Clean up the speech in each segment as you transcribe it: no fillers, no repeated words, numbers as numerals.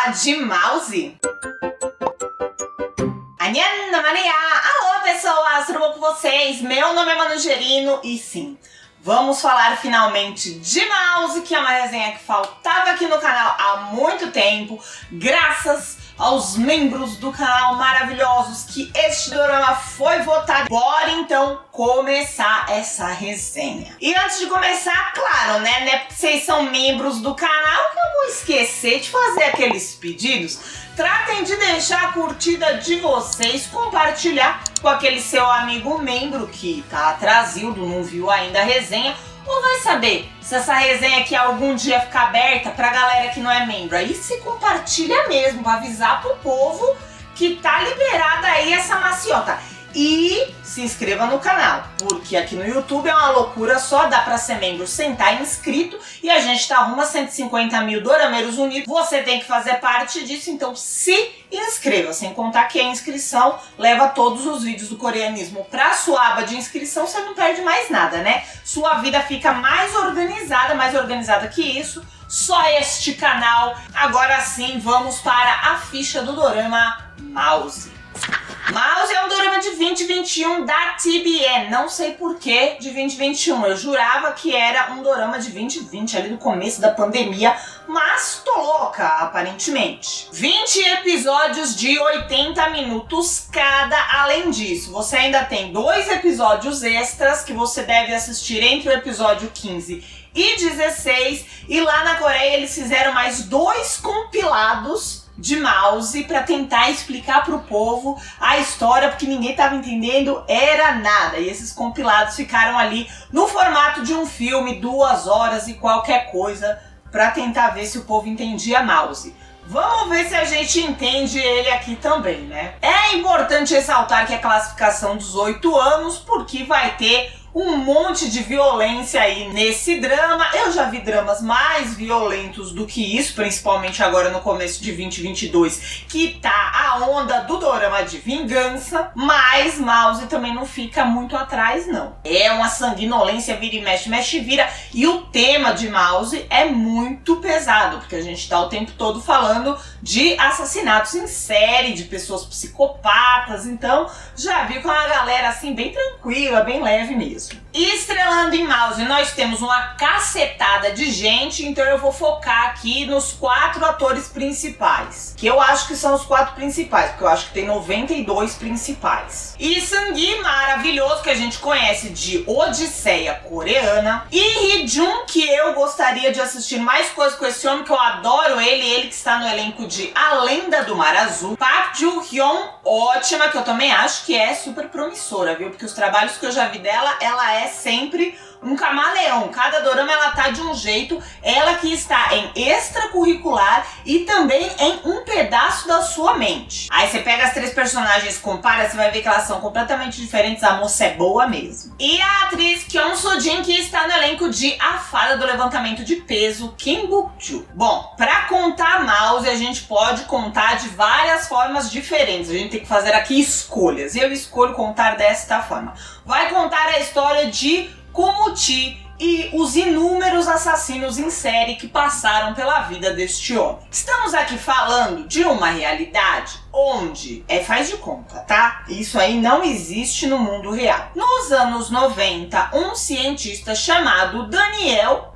falar de mouse? Anhana Maria! Alô pessoas, tudo bom com vocês? Meu nome é Manu Gerino e sim, vamos falar finalmente de mouse, que é uma resenha que faltava aqui no canal há muito tempo, graças aos membros do canal maravilhosos que este dorama foi votado. Bora então começar essa resenha. E antes de começar, claro, né? Não é porque vocês são membros do canal que eu vou esquecer de fazer aqueles pedidos. Tratem de deixar a curtida de vocês, compartilhar com aquele seu amigo membro que tá atrasildo, não viu ainda a resenha, ou vai saber se essa resenha aqui algum dia ficar aberta pra galera que não é membro. Aí se compartilha mesmo, pra avisar pro povo que tá liberada aí essa maciota. E se inscreva no canal, porque aqui no YouTube é uma loucura só, dá pra ser membro sem estar inscrito e a gente tá rumo a 150 mil dorameiros unidos. Você tem que fazer parte disso, então se inscreva, sem contar que a inscrição leva todos os vídeos do coreanismo pra sua aba de inscrição, você não perde mais nada, né? Sua vida fica mais organizada que isso, só este canal. Agora sim, vamos para a ficha do dorama Mouse. Mouse é um dorama de 2021 da TBN, não sei por que de 2021, eu jurava que era um dorama de 2020, ali no começo da pandemia, mas tô louca, aparentemente. 20 episódios de 80 minutos cada. Além disso, você ainda tem 2 episódios extras que você deve assistir entre o episódio 15 e 16, e lá na Coreia eles fizeram mais 2 compilados de Mouse para tentar explicar pro povo a história, porque ninguém tava entendendo era nada, e esses compilados ficaram ali no formato de um filme, 2 horas e qualquer coisa, para tentar ver se o povo entendia Mouse. Vamos ver se a gente entende ele aqui também, né? É importante ressaltar que a classificação 18 anos, porque vai ter um monte de violência aí nesse drama. Eu já vi dramas mais violentos do que isso, principalmente agora no começo de 2022, que tá a onda do dorama de vingança, mas Mouse também não fica muito atrás, não. É uma sanguinolência, vira e mexe, mexe e vira, e o tema de Mouse é muito pesado, porque a gente tá o tempo todo falando de assassinatos em série, de pessoas psicopatas, então já vi com uma galera assim bem tranquila, bem leve mesmo. E estrelando em Mouse, nós temos uma cacetada de gente, então eu vou focar aqui nos 4 atores principais, que eu acho que são os 4 principais, porque eu acho que tem 92 principais. Lee Seung-gi, maravilhoso, que a gente conhece de Odisseia Coreana, e Hee Jun, que eu gostaria de assistir mais coisas com esse homem, que eu adoro ele que está no elenco de A Lenda do Mar Azul. Park Joo-hyun, ótima, que eu também acho que é super promissora, viu? Porque os trabalhos que eu já vi dela, ela é sempre um camaleão, cada dorama ela tá de um jeito, ela que está em extracurricular e também em um pedaço da sua mente. Aí você pega as 3 personagens, compara, você vai ver que elas são completamente diferentes, a moça é boa mesmo. E a atriz Kyung Soo-jin, que está no elenco de A Fada do Levantamento de Peso, Kim Bok-joo. Bom, pra contar Mouse, a gente pode contar de várias formas diferentes, a gente tem que fazer aqui escolhas, eu escolho contar desta forma. Vai contar a história de Komuchi e os inúmeros assassinos em série que passaram pela vida deste homem. Estamos aqui falando de uma realidade onde, faz de conta, tá? Isso aí não existe no mundo real. Nos anos 90, um cientista chamado Daniel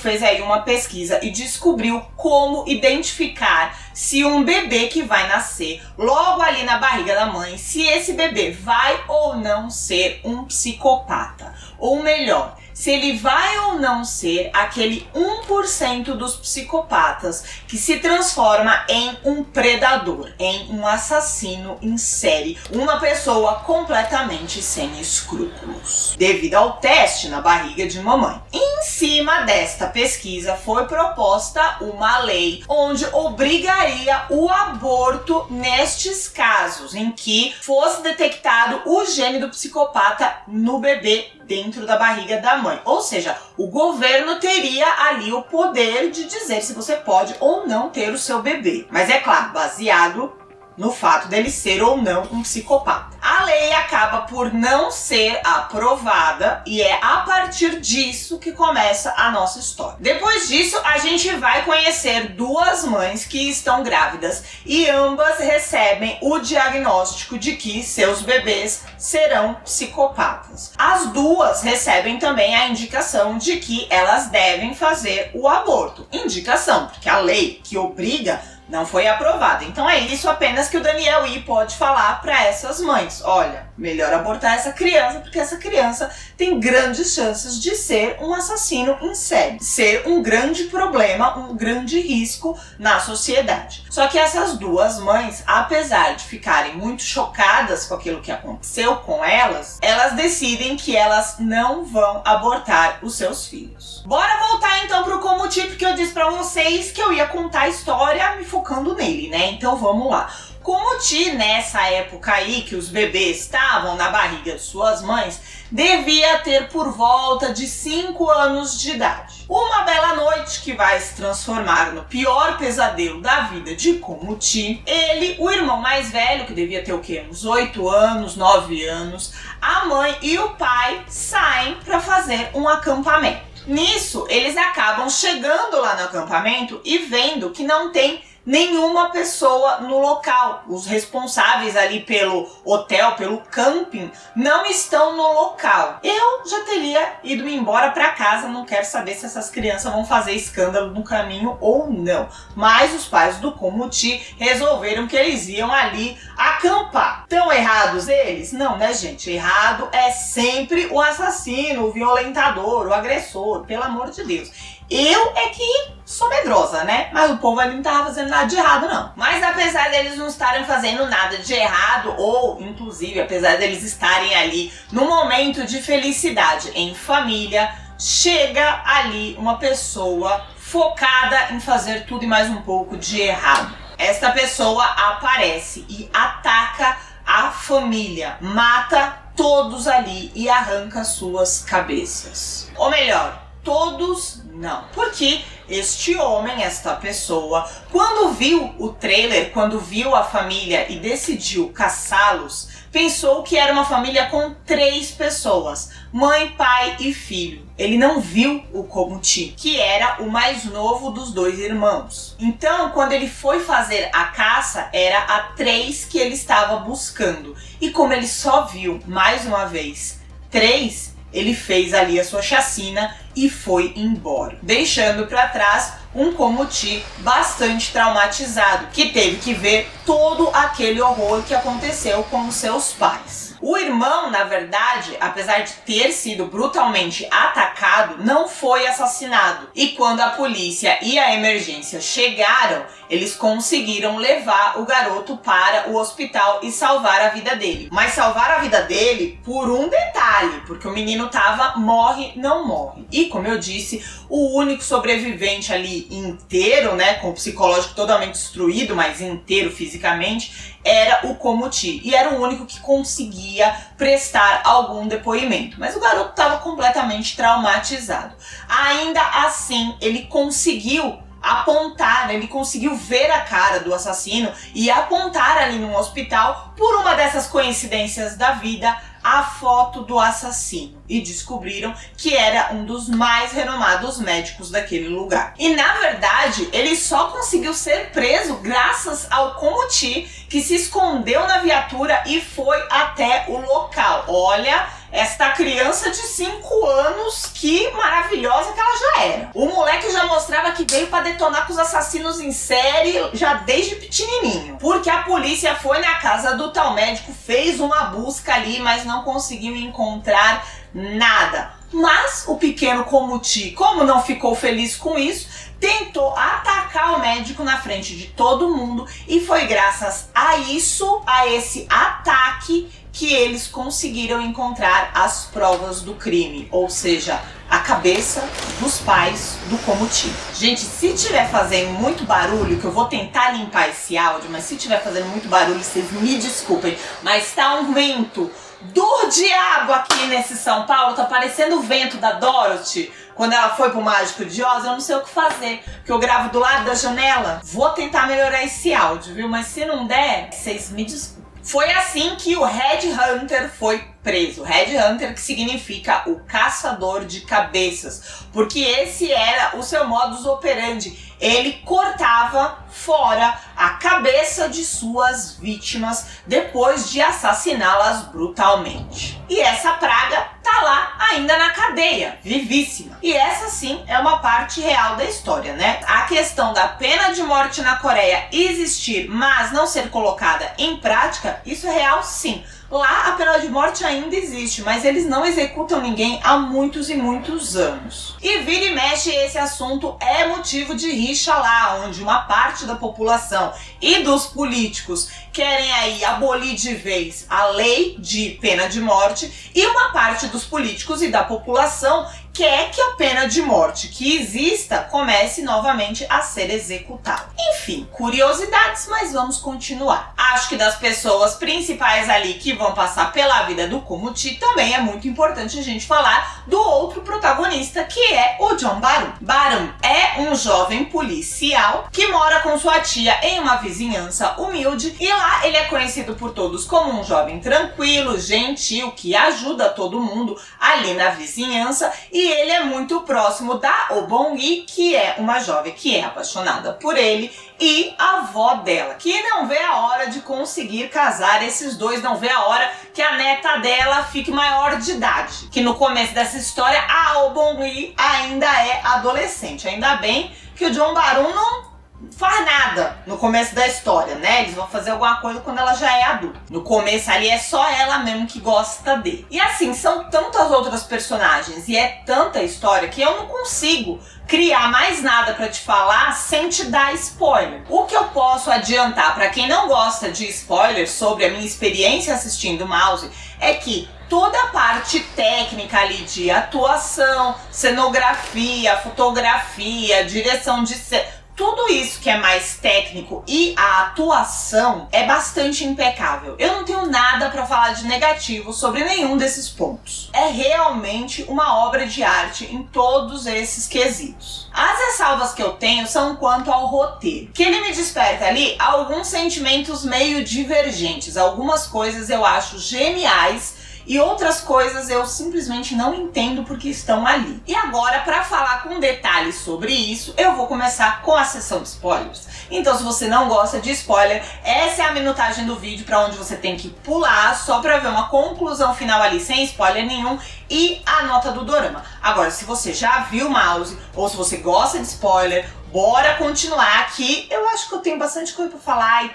fez aí uma pesquisa e descobriu como identificar se um bebê que vai nascer logo ali na barriga da mãe, se esse bebê vai ou não ser um psicopata. Ou melhor, se ele vai ou não ser aquele 1% dos psicopatas que se transforma em um predador, em um assassino em série, uma pessoa completamente sem escrúpulos, devido ao teste na barriga de mamãe. Em cima desta pesquisa foi proposta uma lei onde obrigaria o aborto nestes casos em que fosse detectado o gene do psicopata no bebê dentro da barriga da mãe. Ou seja, o governo teria ali o poder de dizer se você pode ou não ter o seu bebê. Mas é claro, baseado no fato dele ser ou não um psicopata. A a lei acaba por não ser aprovada e é a partir disso que começa a nossa história. Depois disso, a gente vai conhecer duas mães que estão grávidas e ambas recebem o diagnóstico de que seus bebês serão psicopatas. As duas recebem também a indicação de que elas devem fazer o aborto. Indicação, porque a lei que obriga não foi aprovada. Então é isso apenas que o Daniel I pode falar para essas mães. Olha, melhor abortar essa criança, porque essa criança tem grandes chances de ser um assassino em série, ser um grande problema, um grande risco na sociedade. Só que essas duas mães, apesar de ficarem muito chocadas com aquilo que aconteceu com elas, elas decidem que elas não vão abortar os seus filhos. Bora voltar então pro Comuti, porque eu disse pra vocês que eu ia contar a história me focando nele, né? Então vamos lá. Comuti, nessa época aí que os bebês estavam na barriga de suas mães, devia ter por volta de 5 anos de idade. Uma bela noite que vai se transformar no pior pesadelo da vida de Comuti, ele, o irmão mais velho, que devia ter o quê? Uns 8 anos, 9 anos, a mãe e o pai saem para fazer um acampamento. Nisso, eles acabam chegando lá no acampamento e vendo que não tem nenhuma pessoa no local. Os responsáveis ali pelo hotel, pelo camping, não estão no local. Eu já teria ido embora para casa, não quero saber se essas crianças vão fazer escândalo no caminho ou não. Mas os pais do Comuti resolveram que eles iam ali acampar. Tão errados eles? Não, né, gente? Errado é sempre o assassino, o violentador, o agressor, pelo amor de Deus. Eu é que sou medrosa, né? Mas o povo ali não tava fazendo nada de errado, não. Mas apesar deles não estarem fazendo nada de errado, ou inclusive apesar deles estarem ali no momento de felicidade em família, chega ali uma pessoa focada em fazer tudo e mais um pouco de errado. Esta pessoa aparece e ataca a família, mata todos ali e arranca suas cabeças. Ou melhor, todos não. Porque este homem, esta pessoa, quando viu o trailer, quando viu a família e decidiu caçá-los, pensou que era uma família com 3 pessoas, mãe, pai e filho. Ele não viu o Comuti, que era o mais novo dos 2 irmãos. Então, quando ele foi fazer a caça, era a 3 que ele estava buscando. E como ele só viu, mais uma vez, 3, ele fez ali a sua chacina e foi embora, deixando para trás um Comuti bastante traumatizado, que teve que ver todo aquele horror que aconteceu com os seus pais. O irmão, na verdade, apesar de ter sido brutalmente atacado, não foi assassinado. E quando a polícia e a emergência chegaram, eles conseguiram levar o garoto para o hospital e salvar a vida dele. Mas salvar a vida dele por um detalhe, porque o menino tava morre, não morre. E como eu disse, o único sobrevivente ali inteiro, né, com o psicológico totalmente destruído, mas inteiro fisicamente, era o Comuti, e era o único que conseguia prestar algum depoimento. Mas o garoto estava completamente traumatizado. Ainda assim, ele conseguiu apontar, ele conseguiu ver a cara do assassino e apontar ali no hospital, por uma dessas coincidências da vida, a foto do assassino. E descobriram que era um dos mais renomados médicos daquele lugar. E na verdade, ele só conseguiu ser preso graças ao Comuti, que se escondeu na viatura e foi até o local. Olha, esta criança de 5 anos, que maravilhosa que ela já era. O moleque já mostrava que veio para detonar com os assassinos em série já desde pequenininho. Porque a polícia foi na casa do tal médico, fez uma busca ali, mas não conseguiu encontrar nada. Mas o pequeno Comuti, como não ficou feliz com isso, tentou atacar o médico na frente de todo mundo, e foi graças a isso, a esse ataque, que eles conseguiram encontrar as provas do crime, ou seja, a cabeça dos pais do Comuti. Gente, se tiver fazendo muito barulho, que eu vou tentar limpar esse áudio, mas se tiver fazendo muito barulho, vocês me desculpem, mas tá um vento do diabo aqui nesse São Paulo, tá parecendo o vento da Dorothy quando ela foi pro Mágico de Oz. Eu não sei o que fazer, porque eu gravo do lado da janela. Vou tentar melhorar esse áudio, viu? Mas se não der, vocês me desculpem. Foi assim que o Red Hunter foi preso. Red Hunter, que significa o caçador de cabeças, porque esse era o seu modus operandi. Ele cortava fora a cabeça de suas vítimas depois de assassiná-las brutalmente. E essa praga tá lá ainda na cadeia, vivíssima. E essa sim é uma parte real da história, né? A questão da pena de morte na Coreia existir, mas não ser colocada em prática, isso é real sim. Lá a pena de morte ainda existe, mas eles não executam ninguém há muitos e muitos anos. E vira e mexe, esse assunto é motivo de rixa lá, onde uma parte da população e dos políticos querem aí abolir de vez a lei de pena de morte, e uma parte dos políticos e da população quer que a pena de morte que exista comece novamente a ser executada. Enfim, curiosidades, mas vamos continuar. Acho que das pessoas principais ali que vão passar pela vida do Kumuti, também é muito importante a gente falar do outro protagonista, que é o John Barum. Barum é um jovem policial que mora com sua tia em uma vizinhança humilde, e lá ele é conhecido por todos como um jovem tranquilo, gentil, que ajuda todo mundo ali na vizinhança, e ele é muito próximo da Oh Bong-hee, que é uma jovem que é apaixonada por ele, e a avó dela, que não vê a hora de conseguir casar esses dois, não vê a hora que a neta dela fique maior de idade. Que no começo dessa história, a Oh Bong-hee ainda é adolescente. Ainda bem que o John Barum não faz nada no começo da história, né? Eles vão fazer alguma coisa quando ela já é adulta. No começo ali é só ela mesmo que gosta dele. E assim, são tantas outras personagens e é tanta história que eu não consigo criar mais nada pra te falar sem te dar spoiler. O que eu posso adiantar pra quem não gosta de spoilers sobre a minha experiência assistindo Mouse é que toda a parte técnica ali de atuação, cenografia, fotografia, direção de cena, tudo isso que é mais técnico e a atuação é bastante impecável. Eu não tenho nada para falar de negativo sobre nenhum desses pontos. É realmente uma obra de arte em todos esses quesitos. As ressalvas que eu tenho são quanto ao roteiro, que ele me desperta ali alguns sentimentos meio divergentes. Algumas coisas eu acho geniais e outras coisas eu simplesmente não entendo porque estão ali. E agora, para falar com detalhes sobre isso, eu vou começar com a sessão de spoilers. Então, se você não gosta de spoiler, essa é a minutagem do vídeo para onde você tem que pular só para ver uma conclusão final ali sem spoiler nenhum e a nota do dorama. Agora, se você já viu Mouse ou se você gosta de spoiler, bora continuar aqui. Eu acho que eu tenho bastante coisa para falar e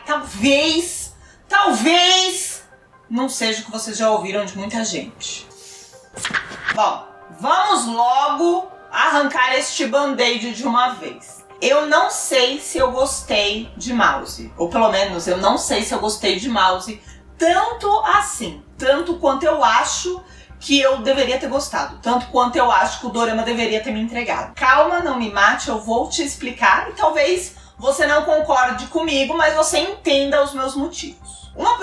talvez não seja o que vocês já ouviram de muita gente. Bom, vamos logo arrancar este band-aid de uma vez. Eu não sei se eu gostei de Mouse, ou pelo menos eu não sei se eu gostei de Mouse tanto assim, tanto quanto eu acho que eu deveria ter gostado, tanto quanto eu acho que o dorama deveria ter me entregado. Calma, não me mate, eu vou te explicar e talvez você não concorde comigo, mas você entenda os meus motivos. Uma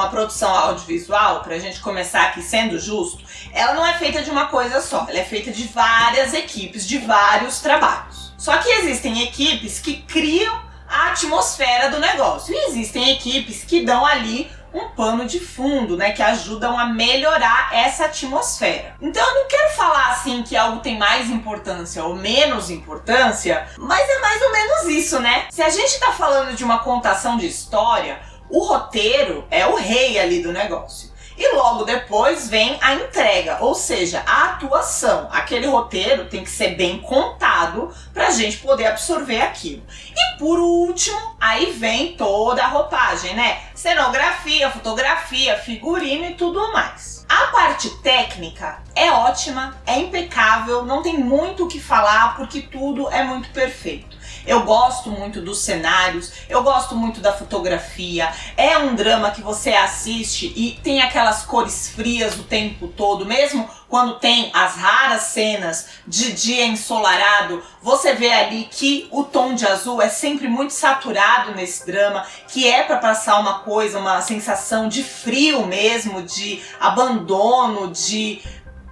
produção audiovisual, pra gente começar aqui sendo justo, ela não é feita de uma coisa só, ela é feita de várias equipes, de vários trabalhos. Só que existem equipes que criam a atmosfera do negócio e existem equipes que dão ali um pano de fundo, né, que ajudam a melhorar essa atmosfera. Então eu não quero falar assim que algo tem mais importância ou menos importância, mas é mais ou menos isso, né? Se a gente tá falando de uma contação de história, o roteiro é o rei ali do negócio. E logo depois vem a entrega, ou seja, a atuação. Aquele roteiro tem que ser bem contado pra gente poder absorver aquilo. E por último, aí vem toda a roupagem, né? Cenografia, fotografia, figurino e tudo mais. A parte técnica é ótima, é impecável, não tem muito o que falar porque tudo é muito perfeito. Eu gosto muito dos cenários, eu gosto muito da fotografia. É um drama que você assiste e tem aquelas cores frias o tempo todo, mesmo quando tem as raras cenas de dia ensolarado, você vê ali que o tom de azul é sempre muito saturado nesse drama, que é para passar uma coisa, uma sensação de frio mesmo, de abandono, de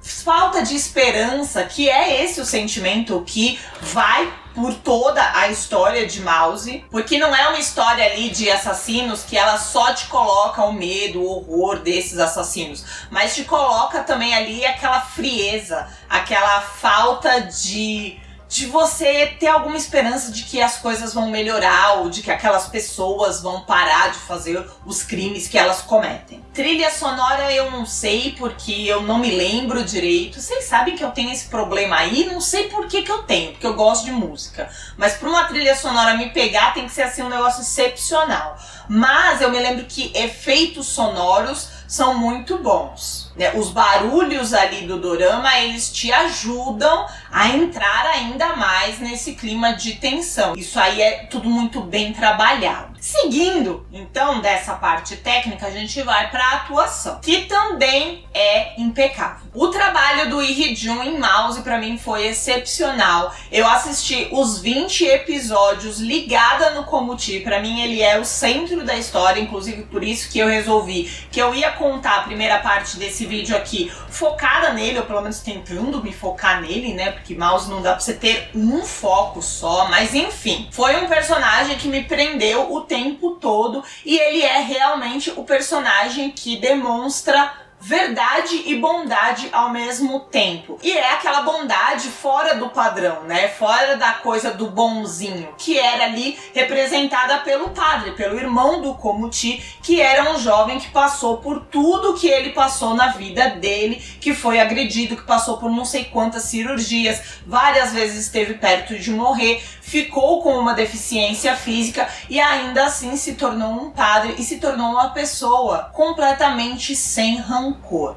falta de esperança, que é esse o sentimento que vai por toda a história de Mouse, porque não é uma história ali de assassinos que ela só te coloca o medo, o horror desses assassinos, mas te coloca também ali aquela frieza, aquela falta de você ter alguma esperança de que as coisas vão melhorar ou de que aquelas pessoas vão parar de fazer os crimes que elas cometem. Trilha sonora eu não sei porque eu não me lembro direito. Vocês sabem que eu tenho esse problema aí, não sei por que eu tenho, porque eu gosto de música. Mas para uma trilha sonora me pegar tem que ser assim um negócio excepcional. Mas eu me lembro que efeitos sonoros são muito bons, né? Os barulhos ali do dorama, eles te ajudam a entrar ainda mais nesse clima de tensão. Isso aí é tudo muito bem trabalhado. Seguindo, então, dessa parte técnica, a gente vai para a atuação, que também é impecável. O trabalho do Lee Hee-jun em Mouse, para mim, foi excepcional. Eu assisti os 20 episódios ligada no Komuchi. Para mim, ele é o centro da história, inclusive por isso que eu resolvi que eu ia contar a primeira parte desse vídeo aqui focada nele, ou pelo menos tentando me focar nele, né? Porque Mouse não dá pra você ter um foco só, mas enfim. Foi um personagem que me prendeu o tempo todo e ele é realmente o personagem que demonstra verdade e bondade ao mesmo tempo. E é aquela bondade fora do padrão, né? Fora da coisa do bonzinho, que era ali representada pelo padre, pelo irmão do Komuchi, que era um jovem que passou por tudo que ele passou na vida dele, que foi agredido, que passou por não sei quantas cirurgias, várias vezes esteve perto de morrer, ficou com uma deficiência física e ainda assim se tornou um padre e se tornou uma pessoa completamente sem rancor.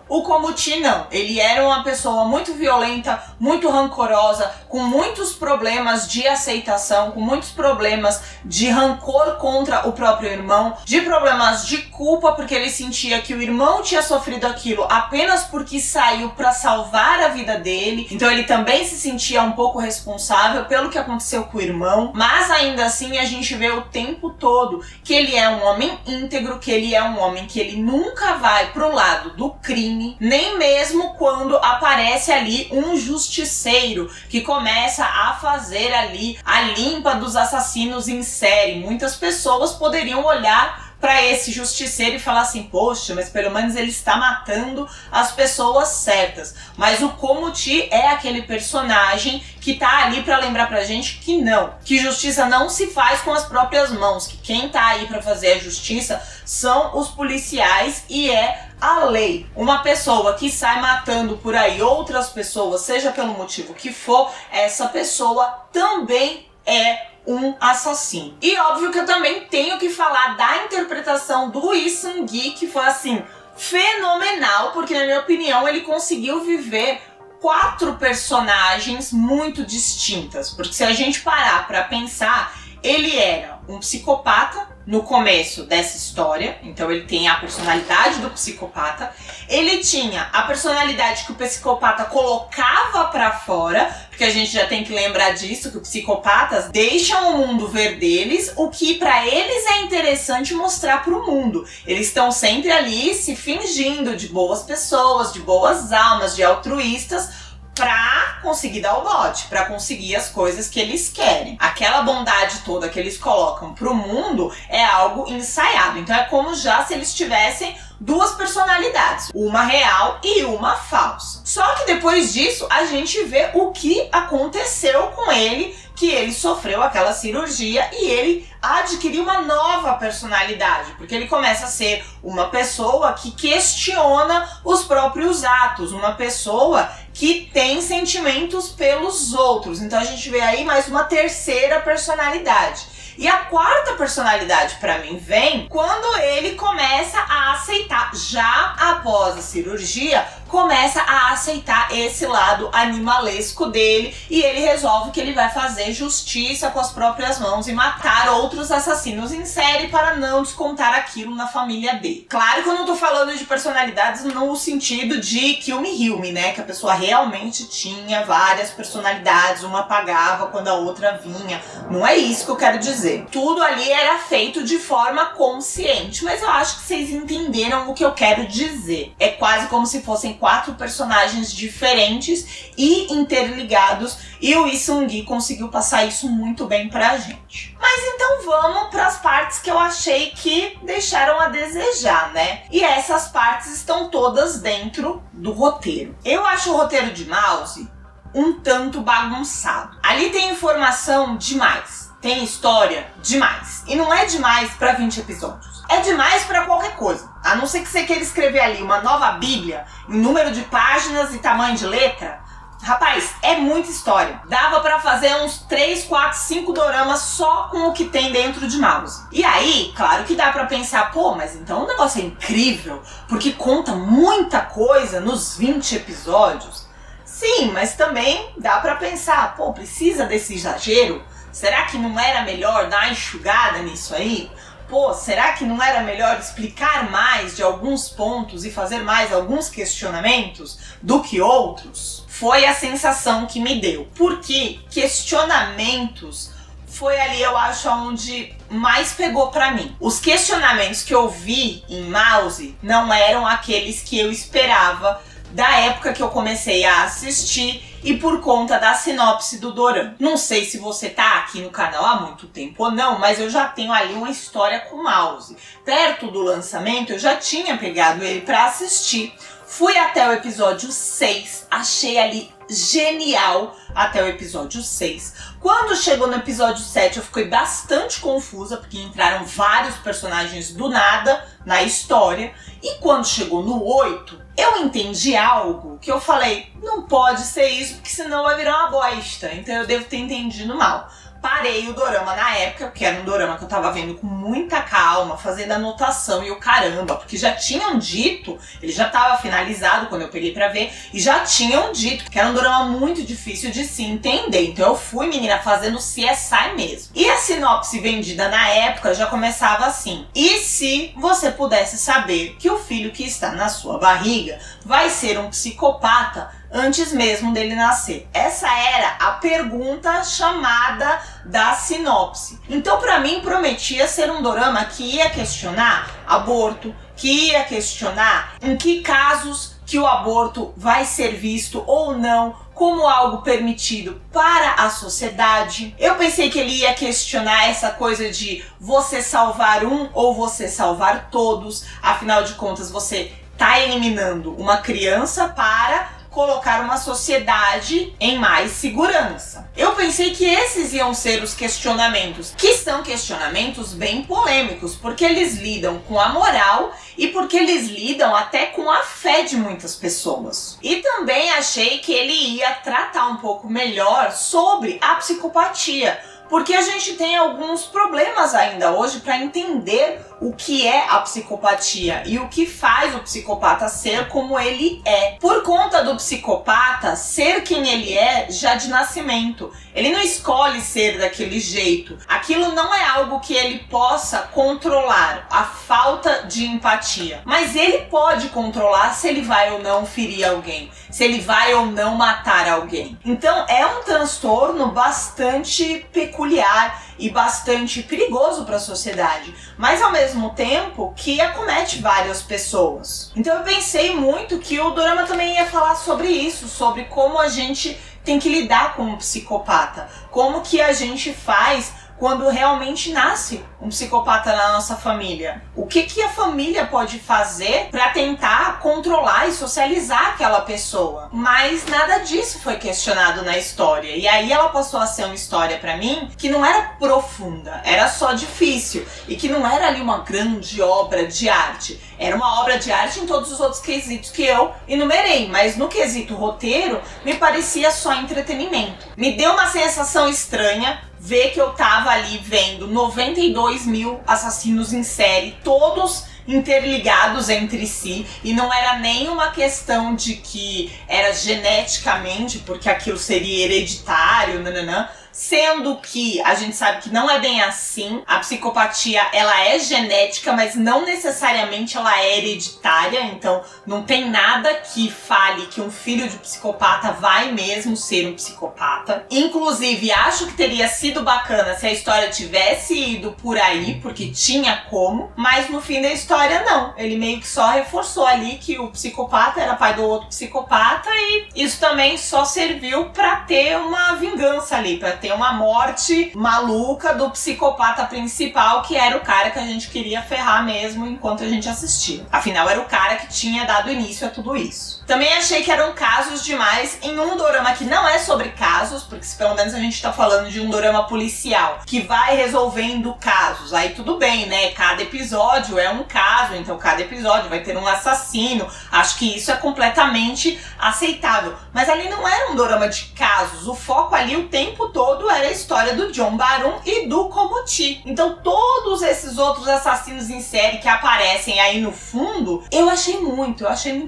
O Komuchi não, ele era uma pessoa muito violenta, muito rancorosa, com muitos problemas de aceitação, com muitos problemas de rancor contra o próprio irmão, de problemas de culpa porque ele sentia que o irmão tinha sofrido aquilo apenas porque saiu para salvar a vida dele, então ele também se sentia um pouco responsável pelo que aconteceu com o irmão, mas ainda assim a gente vê o tempo todo que ele é um homem íntegro, que ele é um homem que ele nunca vai pro lado do crime, nem mesmo quando aparece ali um justiceiro que começa a fazer ali a limpa dos assassinos em série. Muitas pessoas poderiam olhar para esse justiceiro e falar assim, poxa, mas pelo menos ele está matando as pessoas certas. Mas o Komuchi é aquele personagem que tá ali para lembrar pra gente que não, que justiça não se faz com as próprias mãos, que quem tá aí para fazer a justiça são os policiais e é a lei. Uma pessoa que sai matando por aí outras pessoas, seja pelo motivo que for, essa pessoa também é um assassino. E óbvio que eu também tenho que falar da interpretação do Lee Seung-gi, que foi assim, fenomenal, porque na minha opinião ele conseguiu viver 4 personagens muito distintas, porque se a gente parar pra pensar, ele era um psicopata no começo dessa história, então ele tem a personalidade do psicopata, ele tinha a personalidade que o psicopata colocava pra fora, porque a gente já tem que lembrar disso, que os psicopatas deixam o mundo ver deles o que pra eles é interessante mostrar pro mundo. Eles estão sempre ali se fingindo de boas pessoas, de boas almas, de altruístas, pra conseguir dar o bote, pra conseguir as coisas que eles querem. Aquela bondade toda que eles colocam pro mundo é algo ensaiado. Então é como já se eles tivessem 2 personalidades, uma real e uma falsa. Só que depois disso a gente vê o que aconteceu com ele, que ele sofreu aquela cirurgia e ele adquiriu uma nova personalidade, porque ele começa a ser uma pessoa que questiona os próprios atos, uma pessoa que tem sentimentos pelos outros. Então a gente vê aí mais uma terceira personalidade. E a 4ª personalidade pra mim vem quando ele começa a aceitar, já após a cirurgia, começa a aceitar esse lado animalesco dele e ele resolve que ele vai fazer justiça com as próprias mãos e matar outros assassinos em série para não descontar aquilo na família dele. Claro que eu não tô falando de personalidades no sentido de Kill Me Heal Me, né? Que a pessoa realmente tinha várias personalidades, uma apagava quando a outra vinha. Não é isso que eu quero dizer. dizer. Tudo ali era feito de forma consciente, mas eu acho que vocês entenderam o que eu quero dizer. É quase como se fossem 4 personagens diferentes e interligados, e o Lee Seung-gi conseguiu passar isso muito bem pra gente. Mas então vamos para as partes que eu achei que deixaram a desejar, né? E essas partes estão todas dentro do roteiro. Eu acho o roteiro de Mouse um tanto bagunçado. Ali tem informação demais, tem história demais. E não é demais para 20 episódios. É demais para qualquer coisa. A não ser que você queira escrever ali uma nova bíblia em número de páginas e tamanho de letra. Rapaz, é muita história. Dava pra fazer uns 3, 4, 5 doramas só com o que tem dentro de Mouse. E aí, claro que dá pra pensar, pô, mas então o negócio é incrível, porque conta muita coisa nos 20 episódios. Sim, mas também dá pra pensar, pô, precisa desse exagero? Será que não era melhor dar uma enxugada nisso aí? Pô, será que não era melhor explicar mais de alguns pontos e fazer mais alguns questionamentos do que outros? Foi a sensação que me deu. Porque questionamentos foi ali, eu acho, onde mais pegou pra mim. Os questionamentos que eu vi em Mouse não eram aqueles que eu esperava da época que eu comecei a assistir e por conta da sinopse do dorama. Não sei se você tá aqui no canal há muito tempo ou não, mas eu já tenho ali uma história com Mouse. Perto do lançamento eu já tinha pegado ele pra assistir. Fui até o episódio 6, achei ali genial até o episódio 6. Quando chegou no episódio 7 eu fiquei bastante confusa, porque entraram vários personagens do nada na história. E quando chegou no 8, eu entendi algo que eu falei, não pode ser isso, porque senão vai virar uma bosta. Então eu devo ter entendido mal. Parei o dorama na época, porque era um dorama que eu tava vendo com muita calma, fazendo anotação e o caramba, porque já tinham dito, ele já tava finalizado quando eu peguei pra ver, e já tinham dito que era um dorama muito difícil de se entender. Então eu fui, menina, fazendo CSI mesmo. E a sinopse vendida na época já começava assim: e se você pudesse saber que o filho que está na sua barriga vai ser um psicopata antes mesmo dele nascer? Essa era a pergunta chamada da sinopse. Então, pra mim, prometia ser um dorama que ia questionar aborto, que ia questionar em que casos que o aborto vai ser visto ou não como algo permitido para a sociedade. Eu pensei que ele ia questionar essa coisa de você salvar um ou você salvar todos. Afinal de contas, você tá eliminando uma criança para colocar uma sociedade em mais segurança. Eu pensei que esses iam ser os questionamentos, que são questionamentos bem polêmicos, porque eles lidam com a moral e porque eles lidam até com a fé de muitas pessoas. E também achei que ele ia tratar um pouco melhor sobre a psicopatia, porque a gente tem alguns problemas ainda hoje para entender o que é a psicopatia e o que faz o psicopata ser como ele é. Por conta do psicopata ser quem ele é já de nascimento. Ele não escolhe ser daquele jeito. Aquilo não é algo que ele possa controlar, a falta de empatia. Mas ele pode controlar se ele vai ou não ferir alguém, se ele vai ou não matar alguém. Então é um transtorno bastante peculiar e bastante perigoso para a sociedade, mas ao mesmo tempo que acomete várias pessoas. Então eu pensei muito que o dorama também ia falar sobre isso, sobre como a gente tem que lidar com um psicopata, como que a gente faz quando realmente nasce um psicopata na nossa família. O que a família pode fazer para tentar controlar e socializar aquela pessoa? Mas nada disso foi questionado na história. E aí ela passou a ser uma história para mim que não era profunda, era só difícil. E que não era ali uma grande obra de arte. Era uma obra de arte em todos os outros quesitos que eu enumerei. Mas no quesito roteiro, me parecia só entretenimento. Me deu uma sensação estranha ver que eu tava ali vendo 92 mil assassinos em série, todos interligados entre si, e não era nem uma questão de que era geneticamente, porque aquilo seria hereditário, nananã. sendo que a gente sabe que não é bem assim. A psicopatia, ela é genética, mas não necessariamente ela é hereditária, então não tem nada que fale que um filho de psicopata vai mesmo ser um psicopata. Inclusive, acho que teria sido bacana se a história tivesse ido por aí, porque tinha como, mas no fim da história não. Ele meio que só reforçou ali que o psicopata era pai do outro psicopata e isso também só serviu pra ter uma vingança ali, pra ter uma morte maluca do psicopata principal, que era o cara que a gente queria ferrar mesmo enquanto a gente assistia. Afinal, era o cara que tinha dado início a tudo isso. Também achei que eram casos demais em um dorama que não é sobre casos, porque se pelo menos a gente tá falando de um dorama policial que vai resolvendo casos, aí tudo bem, né? Cada episódio é um caso, então cada episódio vai ter um assassino. Acho que isso é completamente aceitável. Mas ali não era um dorama de casos, o foco ali o tempo todo era a história do John Barum e do Komuchi. Então todos esses outros assassinos em série que aparecem aí no fundo, eu achei muito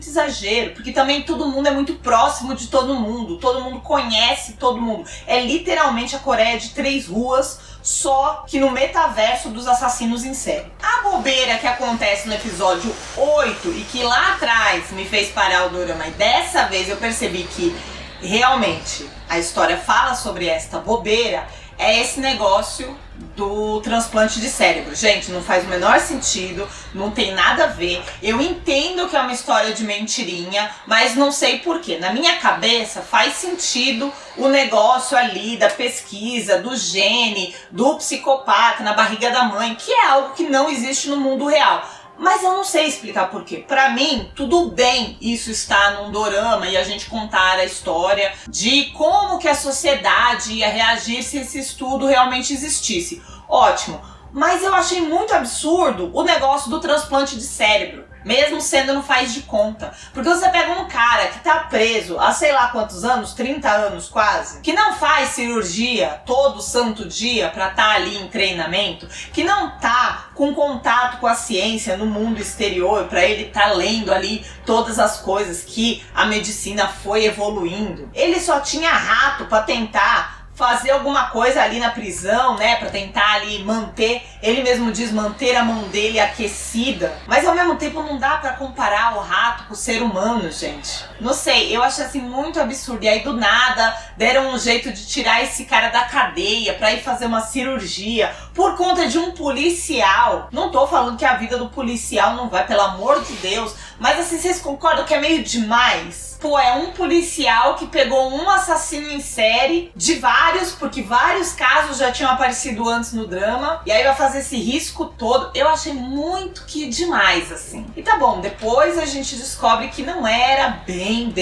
exagero, porque também todo mundo é muito próximo de todo mundo conhece todo mundo. É literalmente a Coreia de 3 ruas, só que no metaverso dos assassinos em série. A bobeira que acontece no episódio 8 e que lá atrás me fez parar o dorama, e dessa vez eu percebi que realmente a história fala sobre esta bobeira, é esse negócio do transplante de cérebro. Gente, não faz o menor sentido, não tem nada a ver. Eu entendo que é uma história de mentirinha, mas não sei porquê. Na minha cabeça faz sentido o negócio ali da pesquisa, do gene, do psicopata na barriga da mãe, que é algo que não existe no mundo real. Mas eu não sei explicar por quê. Pra mim, tudo bem isso estar num dorama e a gente contar a história de como que a sociedade ia reagir se esse estudo realmente existisse. Ótimo. Mas eu achei muito absurdo o negócio do transplante de cérebro, mesmo sendo no faz de conta. Porque você pega um cara que tá preso há sei lá quantos anos, 30 anos quase, que não faz cirurgia todo santo dia pra tá ali em treinamento, que não tá com contato com a ciência no mundo exterior, pra ele tá lendo ali todas as coisas que a medicina foi evoluindo. Ele só tinha rato pra tentar fazer alguma coisa ali na prisão, né, pra tentar ali manter, ele mesmo diz, manter a mão dele aquecida, mas ao mesmo tempo não dá pra comparar o rato com o ser humano, gente. Não sei, eu achei assim muito absurdo, e aí do nada deram um jeito de tirar esse cara da cadeia pra ir fazer uma cirurgia por conta de um policial. Não tô falando que a vida do policial não vai, pelo amor de Deus, mas assim, vocês concordam que é meio demais? Pô, é um policial que pegou um assassino em série, de vários, porque vários casos já tinham aparecido antes no drama, e aí vai fazer esse risco todo. Eu achei muito que demais, assim. E tá bom, depois a gente descobre que não era bem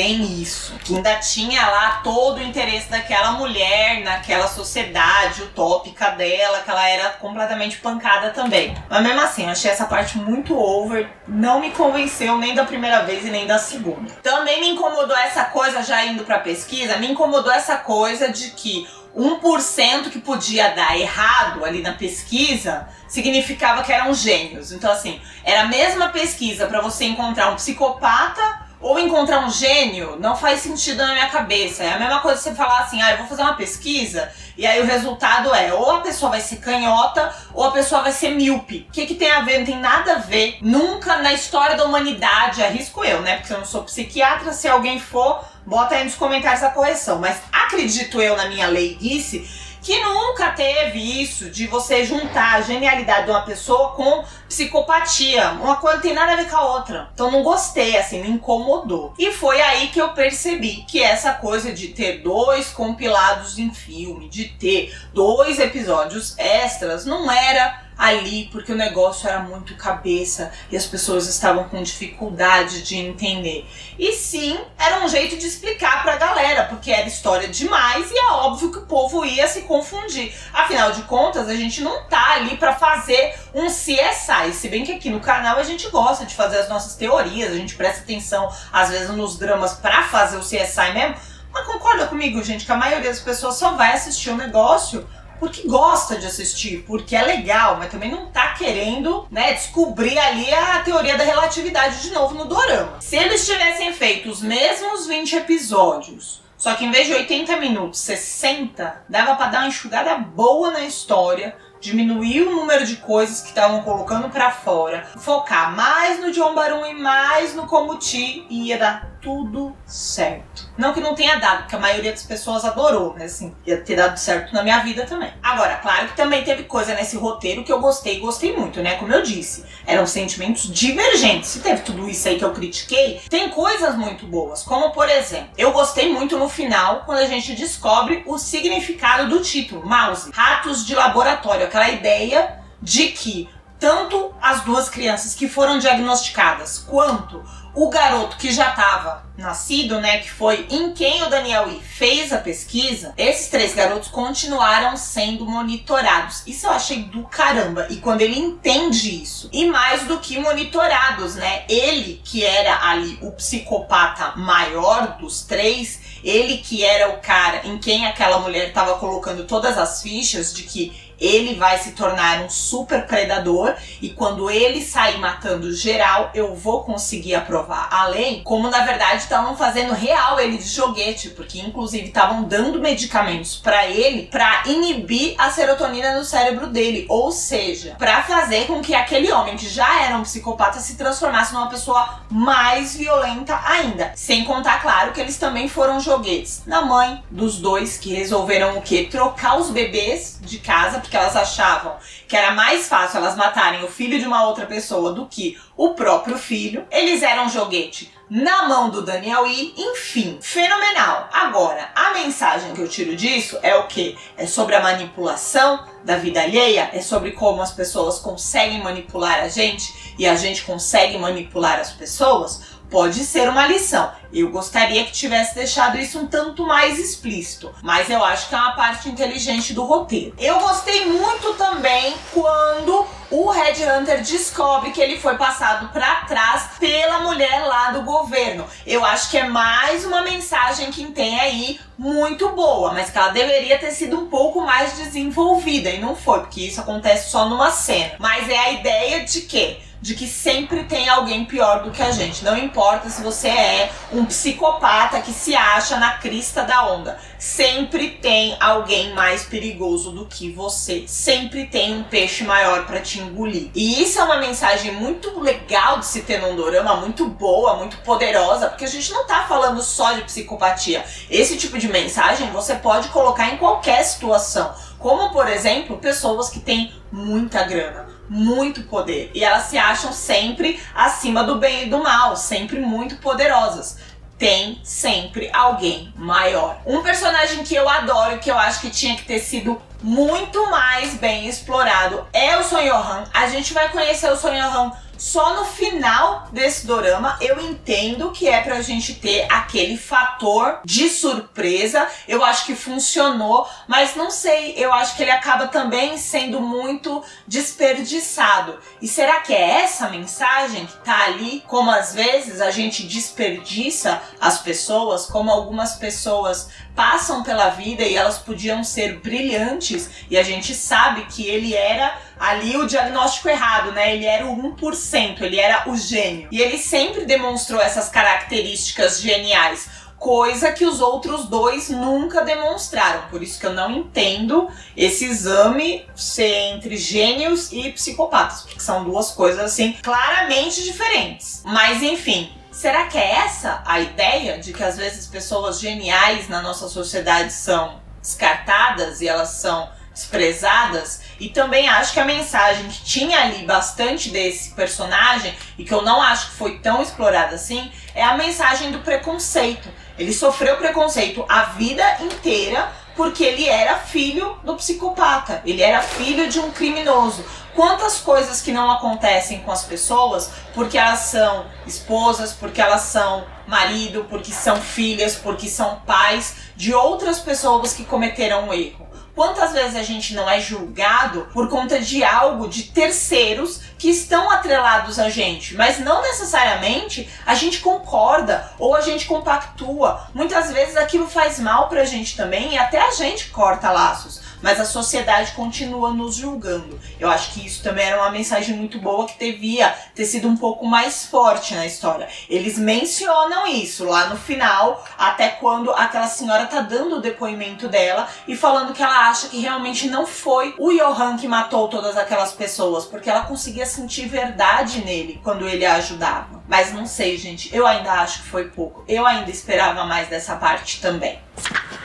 isso. Que ainda tinha lá todo o interesse daquela mulher, naquela sociedade utópica dela, que ela era completamente pancada também. Mas mesmo assim, eu achei essa parte muito over, não me convenceu nem da primeira vez e nem da segunda. Também me incomodou essa coisa, já indo pra pesquisa, me incomodou essa coisa de que 1% que podia dar errado ali na pesquisa significava que eram gênios. Então assim, era a mesma pesquisa pra você encontrar um psicopata ou encontrar um gênio, não faz sentido na minha cabeça. É a mesma coisa você falar assim, eu vou fazer uma pesquisa e aí o resultado é ou a pessoa vai ser canhota ou a pessoa vai ser míope. O que tem a ver? Não tem nada a ver. Nunca na história da humanidade, arrisco eu, né? Porque eu não sou psiquiatra, se alguém for, bota aí nos comentários a correção. Mas acredito eu, na minha leiguice, que nunca teve isso de você juntar a genialidade de uma pessoa com psicopatia. Uma coisa não tem nada a ver com a outra. Então não gostei, assim, me incomodou. E foi aí que eu percebi que essa coisa de ter 2 compilados em filme, de ter 2 episódios extras, não era ali porque o negócio era muito cabeça e as pessoas estavam com dificuldade de entender. E sim, era um jeito de explicar pra galera, porque era história demais e é óbvio que o povo ia se confundir. Afinal de contas, a gente não tá ali pra fazer um CSI, se bem que aqui no canal a gente gosta de fazer as nossas teorias, a gente presta atenção às vezes nos dramas pra fazer o CSI mesmo, mas concorda comigo, gente, que a maioria das pessoas só vai assistir o negócio porque gosta de assistir, porque é legal, mas também não tá querendo, né, descobrir ali a teoria da relatividade de novo no dorama. Se eles tivessem feito os mesmos 20 episódios Só que em vez de 80 minutos, 60, dava pra dar uma enxugada boa na história, diminuir o número de coisas que estavam colocando pra fora, focar mais no John Barun e mais no Komuti e ia dar tudo certo. Não que não tenha dado, porque a maioria das pessoas adorou, mas assim, ia ter dado certo na minha vida também. Agora, claro que também teve coisa nesse roteiro que eu gostei muito, né? Como eu disse, eram sentimentos divergentes. Se teve tudo isso aí que eu critiquei, tem coisas muito boas, como por exemplo, eu gostei muito no final, quando a gente descobre o significado do título, Mouse, Ratos de Laboratório, aquela ideia de que tanto as duas crianças que foram diagnosticadas, quanto o garoto que já estava nascido, né, que foi em quem o Daniel Lee fez a pesquisa, esses 3 garotos continuaram sendo monitorados. Isso eu achei do caramba. E quando ele entende isso, e mais do que monitorados, né, ele que era ali o psicopata maior dos 3, ele que era o cara em quem aquela mulher estava colocando todas as fichas de que ele vai se tornar um super predador e quando ele sair matando geral, eu vou conseguir aprovar a lei, como na verdade estavam fazendo real ele de joguete, porque inclusive estavam dando medicamentos pra ele pra inibir a serotonina no cérebro dele, ou seja, pra fazer com que aquele homem que já era um psicopata se transformasse numa pessoa mais violenta ainda. Sem contar, claro, que eles também foram joguetes na mãe dos dois, que resolveram o quê? Trocar os bebês de casa, porque elas achavam que era mais fácil elas matarem o filho de uma outra pessoa do que o próprio filho. Eles eram joguete na mão do Daniel Lee, enfim, fenomenal. Agora, a mensagem que eu tiro disso é o quê? É sobre a manipulação da vida alheia, é sobre como as pessoas conseguem manipular a gente e a gente consegue manipular as pessoas. Pode ser uma lição. Eu gostaria que tivesse deixado isso um tanto mais explícito, mas eu acho que é uma parte inteligente do roteiro. Eu gostei muito também quando o Red Hunter descobre que ele foi passado pra trás pela mulher lá do governo. Eu acho que é mais uma mensagem que tem aí muito boa, mas que ela deveria ter sido um pouco mais desenvolvida, e não foi, porque isso acontece só numa cena. Mas é a ideia de quê? De que sempre tem alguém pior do que a gente. Não importa se você é um psicopata que se acha na crista da onda. Sempre tem alguém mais perigoso do que você. Sempre tem um peixe maior pra te engolir. E isso é uma mensagem muito legal de se ter num dorama, muito boa, muito poderosa, porque a gente não tá falando só de psicopatia. Esse tipo de mensagem você pode colocar em qualquer situação. Como, por exemplo, pessoas que têm muita grana, muito poder, e elas se acham sempre acima do bem e do mal, sempre muito poderosas. Tem sempre alguém maior. Um personagem que eu adoro e que eu acho que tinha que ter sido muito mais bem explorado é o Son Yo-han. A gente vai conhecer o Son Yo-han só no final desse dorama. Eu entendo que é pra gente ter aquele fator de surpresa. Eu acho que funcionou, mas não sei, eu acho que ele acaba também sendo muito desperdiçado. E será que é essa mensagem que tá ali? Como às vezes a gente desperdiça as pessoas, como algumas pessoas passam pela vida e elas podiam ser brilhantes e a gente sabe que ele era ali o diagnóstico errado, né? Ele era o 1%, ele era o gênio. E ele sempre demonstrou essas características geniais, coisa que os outros dois nunca demonstraram. Por isso que eu não entendo esse exame ser entre gênios e psicopatas, porque são duas coisas assim claramente diferentes. Mas enfim, será que é essa a ideia de que às vezes pessoas geniais na nossa sociedade são descartadas e elas são desprezadas? E também acho que a mensagem que tinha ali bastante desse personagem e que eu não acho que foi tão explorada assim é a mensagem do preconceito. Ele sofreu preconceito a vida inteira porque ele era filho do psicopata, ele era filho de um criminoso. Quantas coisas que não acontecem com as pessoas porque elas são esposas, porque elas são marido, porque são filhas, porque são pais de outras pessoas que cometeram um erro. Quantas vezes a gente não é julgado por conta de algo de terceiros que estão atrelados a gente, mas não necessariamente a gente concorda ou a gente compactua. Muitas vezes aquilo faz mal pra gente também e até a gente corta laços. mas a sociedade continua nos julgando. Eu acho que isso também era uma mensagem muito boa que devia ter sido um pouco mais forte na história. Eles mencionam isso lá no final, até quando aquela senhora tá dando o depoimento dela e falando que ela acha que realmente não foi o Johan que matou todas aquelas pessoas, porque ela conseguia sentir verdade nele quando ele a ajudava. Mas não sei, gente, eu ainda acho que foi pouco. Eu ainda esperava mais dessa parte também.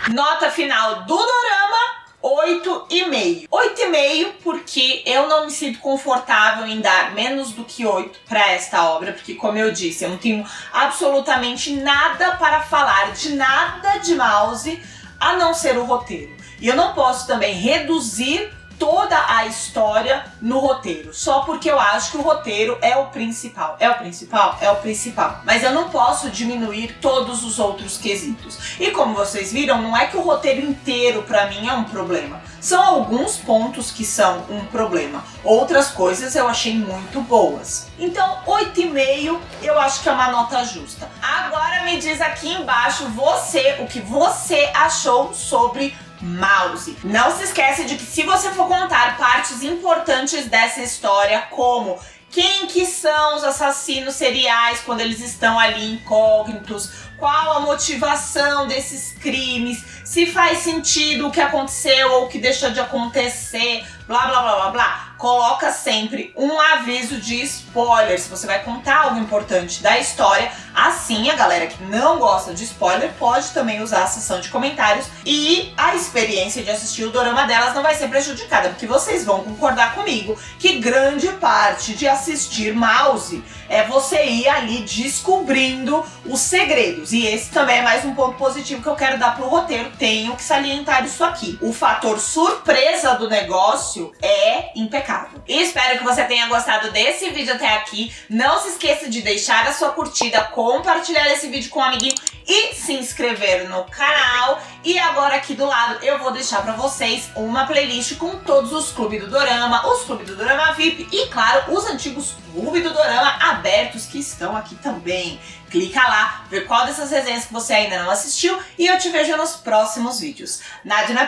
Nota final do dorama: 8,5. 8,5 porque eu não me sinto confortável em dar menos do que 8 para esta obra, porque, como eu disse, eu não tenho absolutamente nada para falar de nada de Mouse a não ser o roteiro. E eu não posso também reduzir toda a história no roteiro, só porque eu acho que o roteiro é o principal. É o principal? É o principal. Mas eu não posso diminuir todos os outros quesitos. E como vocês viram, não é que o roteiro inteiro pra mim é um problema. São alguns pontos que são um problema. Outras coisas eu achei muito boas. Então, 8,5 eu acho que é uma nota justa. Agora me diz aqui embaixo o que você achou sobre Mouse. Não se esquece de que se você for contar partes importantes dessa história, como quem que são os assassinos seriais quando eles estão ali incógnitos, qual a motivação desses crimes, se faz sentido o que aconteceu ou o que deixou de acontecer, blá blá blá blá blá, coloca sempre um aviso de spoiler se você vai contar algo importante da história. Assim, a galera que não gosta de spoiler pode também usar a seção de comentários e a experiência de assistir o dorama delas não vai ser prejudicada, porque vocês vão concordar comigo que grande parte de assistir Mouse é você ir ali descobrindo os segredos. E esse também é mais um ponto positivo que eu quero dar pro roteiro. Tenho que salientar isso aqui. O fator surpresa do negócio é impecável. E espero que você tenha gostado desse vídeo até aqui. Não se esqueça de deixar a sua curtida, compartilhar esse vídeo com um amiguinho e se inscrever no canal. E agora aqui do lado eu vou deixar pra vocês uma playlist com todos os clubes do dorama, os clubes do dorama VIP e, claro, os antigos clubes do dorama abertos que estão aqui também. Clica lá, vê qual dessas resenhas que você ainda não assistiu e eu te vejo nos próximos vídeos. Nada, não é